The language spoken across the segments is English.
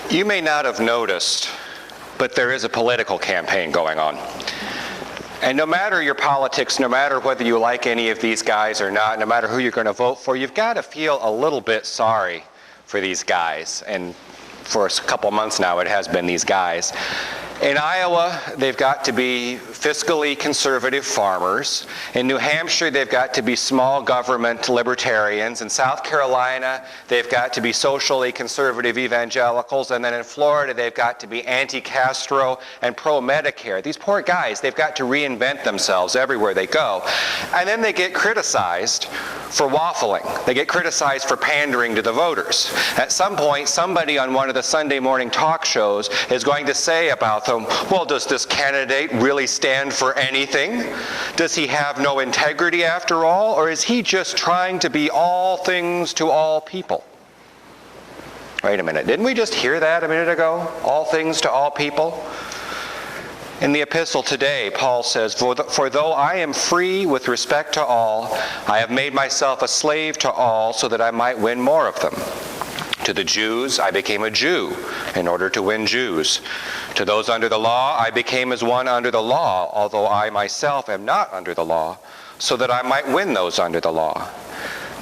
You may not have noticed, but there is a political campaign going on. And no matter your politics, no matter whether you like any of these guys or not, no matter who you're going to vote for, you've got to feel a little bit sorry for these guys. And for a couple months now, it has been these guys. In Iowa, they've got to be fiscally conservative farmers. In New Hampshire, they've got to be small government libertarians. In South Carolina, they've got to be socially conservative evangelicals. And then in Florida, they've got to be anti-Castro and pro-Medicare. These poor guys, they've got to reinvent themselves everywhere they go. And then they get criticized for waffling. They get criticized for pandering to the voters. At some point, somebody on one of the Sunday morning talk shows is going to say about them, well, does this candidate really stand for anything? Does he have no integrity after all? Or is he just trying to be all things to all people? Wait a minute, didn't we just hear that a minute ago? All things to all people? In the epistle today, Paul says, For though I am free with respect to all, I have made myself a slave to all so that I might win more of them. To the Jews, I became a Jew in order to win Jews. To those under the law, I became as one under the law, although I myself am not under the law, so that I might win those under the law.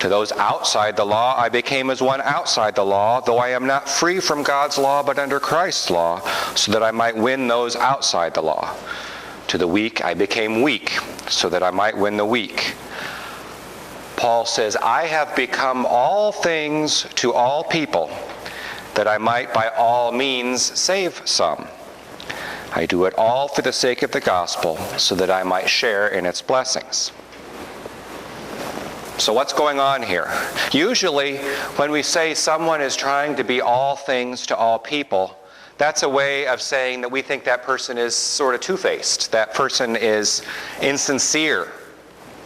To those outside the law, I became as one outside the law, though I am not free from God's law, but under Christ's law, so that I might win those outside the law. To the weak, I became weak, so that I might win the weak. Paul says, I have become all things to all people, that I might by all means save some. I do it all for the sake of the gospel, so that I might share in its blessings. So what's going on here? Usually, when we say someone is trying to be all things to all people, that's a way of saying that we think that person is sort of two-faced. That person is insincere,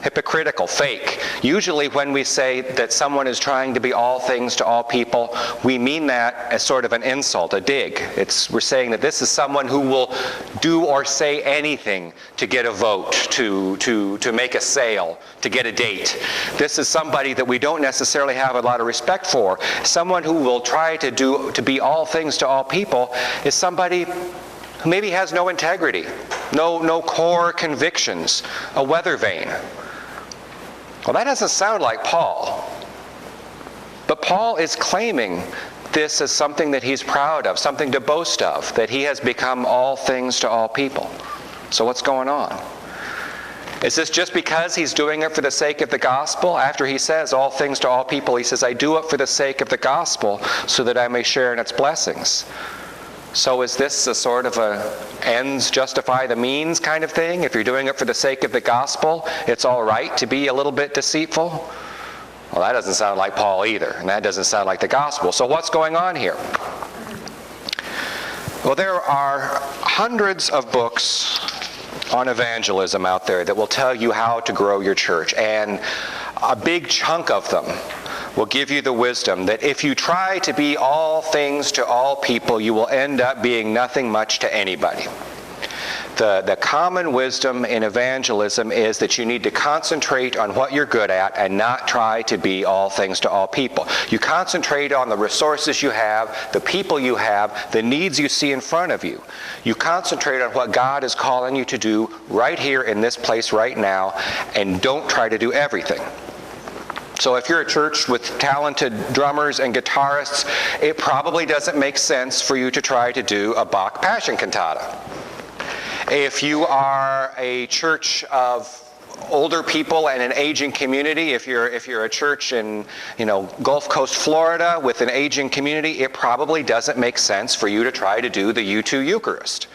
hypocritical, fake. Usually when we say that someone is trying to be all things to all people, we mean that as sort of an insult, a dig. We're saying that this is someone who will do or say anything to get a vote, to make a sale, to get a date. This is somebody that we don't necessarily have a lot of respect for. Someone who will try to be all things to all people is somebody who maybe has no integrity, no core convictions, a weather vane. Well, that doesn't sound like Paul. But Paul is claiming this as something that he's proud of, something to boast of, that he has become all things to all people. So what's going on? Is this just because he's doing it for the sake of the gospel? After he says all things to all people, he says, I do it for the sake of the gospel so that I may share in its blessings. So is this a sort of a ends justify the means kind of thing? If you're doing it for the sake of the gospel, it's all right to be a little bit deceitful? Well, that doesn't sound like Paul either, and that doesn't sound like the gospel. So what's going on here? Well, there are hundreds of books on evangelism out there that will tell you how to grow your church, and a big chunk of them will give you the wisdom that if you try to be all things to all people, you will end up being nothing much to anybody. The common wisdom in evangelism is that you need to concentrate on what you're good at and not try to be all things to all people. You concentrate on the resources you have, the people you have, the needs you see in front of you. You concentrate on what God is calling you to do right here in this place right now, and don't try to do everything. So if you're a church with talented drummers and guitarists, it probably doesn't make sense for you to try to do a Bach Passion Cantata. If you are a church of older people and an aging community, if you're a church in Gulf Coast, Florida with an aging community, it probably doesn't make sense for you to try to do the U2 Eucharist.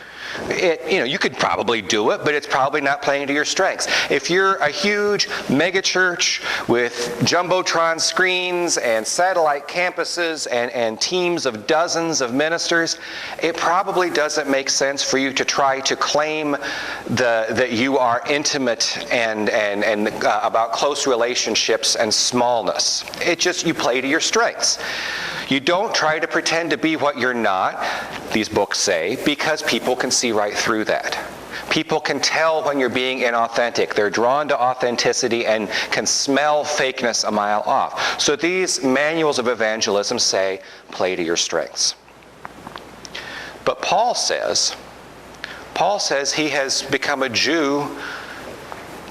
You could probably do it, but it's probably not playing to your strengths. If you're a huge mega church with jumbotron screens and satellite campuses and teams of dozens of ministers, it probably doesn't make sense for you to try to claim that you are intimate and about close relationships and smallness. You play to your strengths. You don't try to pretend to be what you're not, these books say, because people can see right through that. People can tell when you're being inauthentic. They're drawn to authenticity and can smell fakeness a mile off. So these manuals of evangelism say, play to your strengths. But Paul says he has become a Jew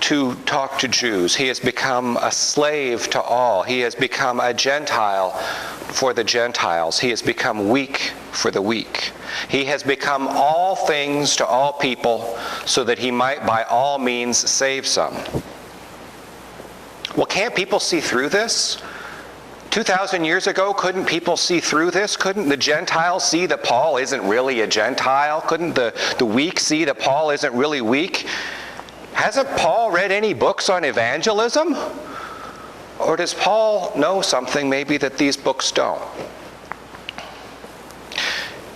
to talk to Jews. He has become a slave to all. He has become a Gentile for the Gentiles. He has become weak for the weak. He has become all things to all people so that he might by all means save some. Well, can't people see through this? 2,000 years ago, couldn't people see through this? Couldn't the Gentiles see that Paul isn't really a Gentile? Couldn't the weak see that Paul isn't really weak? Hasn't Paul read any books on evangelism? Or does Paul know something maybe that these books don't?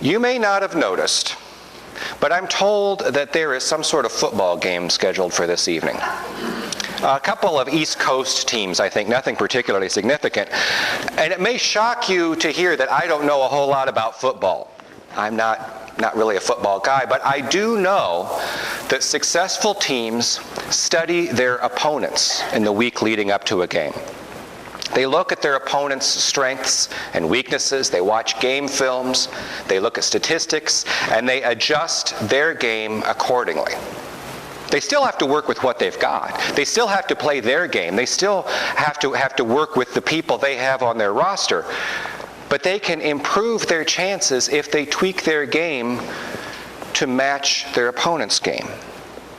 You may not have noticed, but I'm told that there is some sort of football game scheduled for this evening. A couple of East Coast teams, I think, nothing particularly significant. And it may shock you to hear that I don't know a whole lot about football. I'm not really a football guy, but I do know that successful teams study their opponents in the week leading up to a game. They look at their opponent's strengths and weaknesses, they watch game films, they look at statistics, and they adjust their game accordingly. They still have to work with what they've got. They still have to play their game. They still have to work with the people they have on their roster. But they can improve their chances if they tweak their game to match their opponent's game.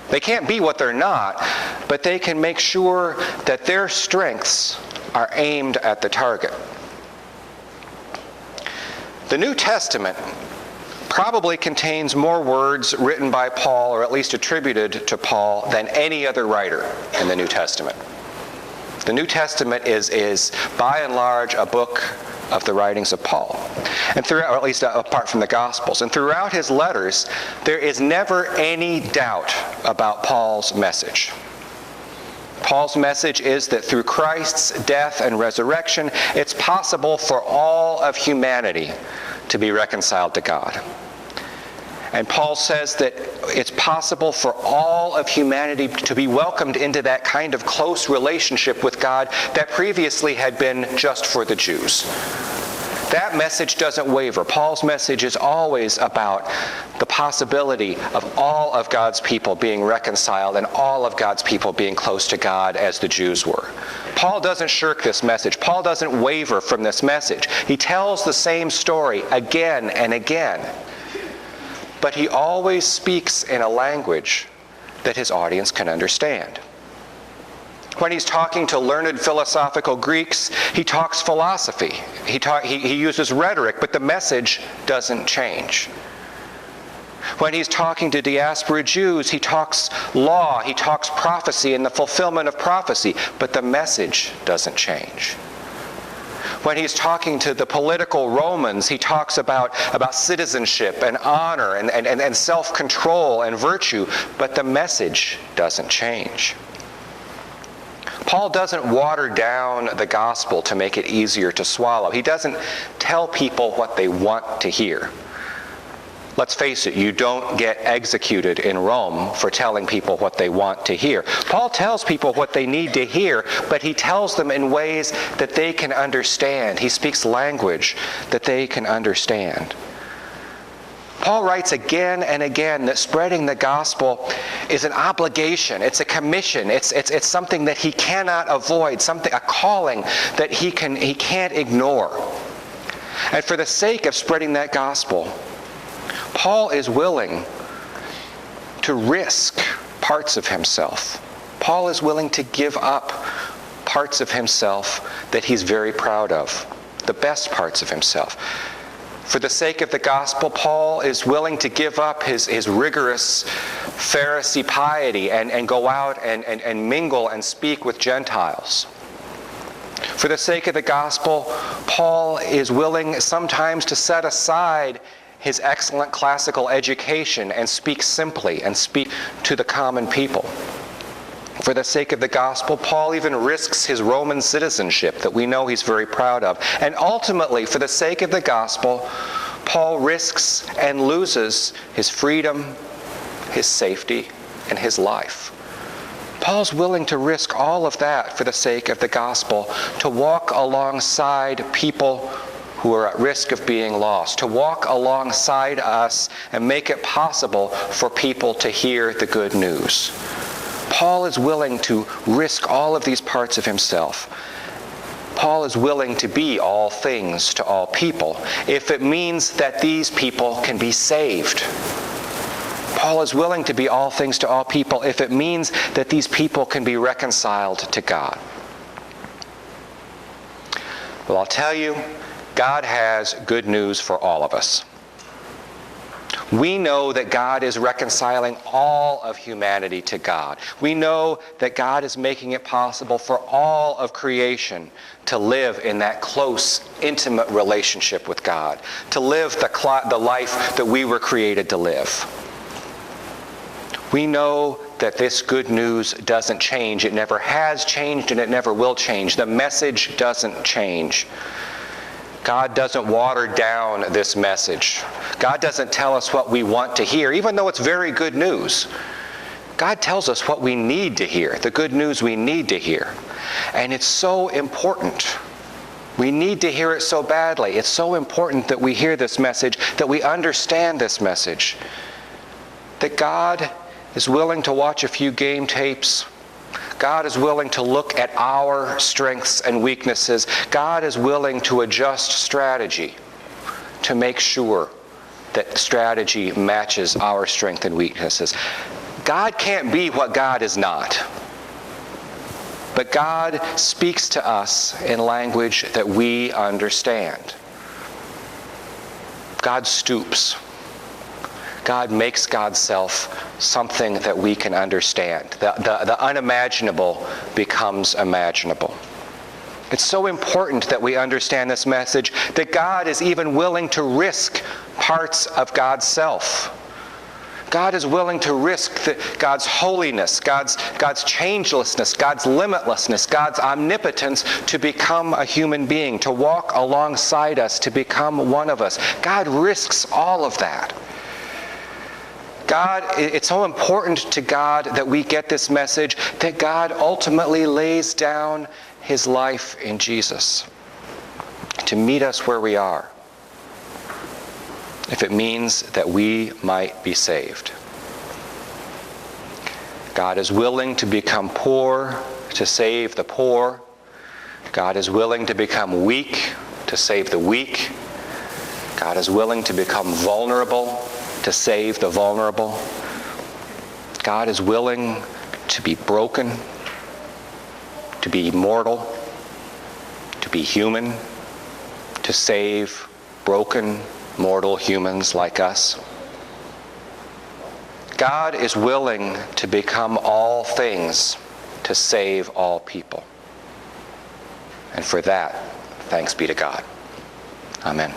They can't be what they're not, but they can make sure that their strengths are aimed at the target. The New Testament probably contains more words written by Paul, or at least attributed to Paul, than any other writer in the New Testament. The New Testament is by and large a book of the writings of Paul, and throughout, or at least apart from the Gospels, and throughout his letters, there is never any doubt about Paul's message. Paul's message is that through Christ's death and resurrection, it's possible for all of humanity to be reconciled to God. And Paul says that it's possible for all of humanity to be welcomed into that kind of close relationship with God that previously had been just for the Jews. That message doesn't waver. Paul's message is always about the possibility of all of God's people being reconciled and all of God's people being close to God as the Jews were. Paul doesn't shirk this message. Paul doesn't waver from this message. He tells the same story again and again. But he always speaks in a language that his audience can understand. When he's talking to learned philosophical Greeks, he talks philosophy. He uses rhetoric, but the message doesn't change. When he's talking to diaspora Jews, he talks law, he talks prophecy and the fulfillment of prophecy, but the message doesn't change. When he's talking to the political Romans, he talks about citizenship and honor and self-control and virtue, but the message doesn't change. Paul doesn't water down the gospel to make it easier to swallow. He doesn't tell people what they want to hear. Let's face it, you don't get executed in Rome for telling people what they want to hear. Paul tells people what they need to hear, but he tells them in ways that they can understand. He speaks language that they can understand. Paul writes again and again that spreading the gospel is an obligation, it's a commission, it's something that he cannot avoid, a calling that he can't ignore. And for the sake of spreading that gospel, Paul is willing to risk parts of himself. Paul is willing to give up parts of himself that he's very proud of, the best parts of himself. For the sake of the gospel, Paul is willing to give up his rigorous Pharisee piety and go out and mingle and speak with Gentiles. For the sake of the gospel, Paul is willing sometimes to set aside his excellent classical education and speak simply and speak to the common people. For the sake of the gospel, Paul even risks his Roman citizenship that we know he's very proud of. And ultimately, for the sake of the gospel, Paul risks and loses his freedom, his safety, and his life. Paul's willing to risk all of that for the sake of the gospel, to walk alongside people who are at risk of being lost, to walk alongside us and make it possible for people to hear the good news. Paul is willing to risk all of these parts of himself. Paul is willing to be all things to all people if it means that these people can be saved. Paul is willing to be all things to all people if it means that these people can be reconciled to God. Well, I'll tell you, God has good news for all of us. We know that God is reconciling all of humanity to God. We know that God is making it possible for all of creation to live in that close, intimate relationship with God, to live the life that we were created to live. We know that this good news doesn't change. It never has changed and it never will change. The message doesn't change. God doesn't water down this message. God doesn't tell us what we want to hear, even though it's very good news. God tells us what we need to hear, the good news we need to hear. And it's so important. We need to hear it so badly. It's so important that we hear this message, that we understand this message. That God is willing to watch a few game tapes. God is willing to look at our strengths and weaknesses. God is willing to adjust strategy to make sure that strategy matches our strengths and weaknesses. God can't be what God is not. But God speaks to us in language that we understand. God stoops. God makes God's self something that we can understand. The unimaginable becomes imaginable. It's so important that we understand this message that God is even willing to risk parts of God's self. God is willing to risk God's holiness, God's changelessness, God's limitlessness, God's omnipotence to become a human being, to walk alongside us, to become one of us. God risks all of that. It's so important to God that we get this message that God ultimately lays down his life in Jesus to meet us where we are, if it means that we might be saved. God is willing to become poor to save the poor. God is willing to become weak to save the weak. God is willing to become vulnerable to save the vulnerable. God is willing to be broken, to be mortal, to be human, to save broken, mortal humans like us. God is willing to become all things to save all people. And for that, thanks be to God. Amen.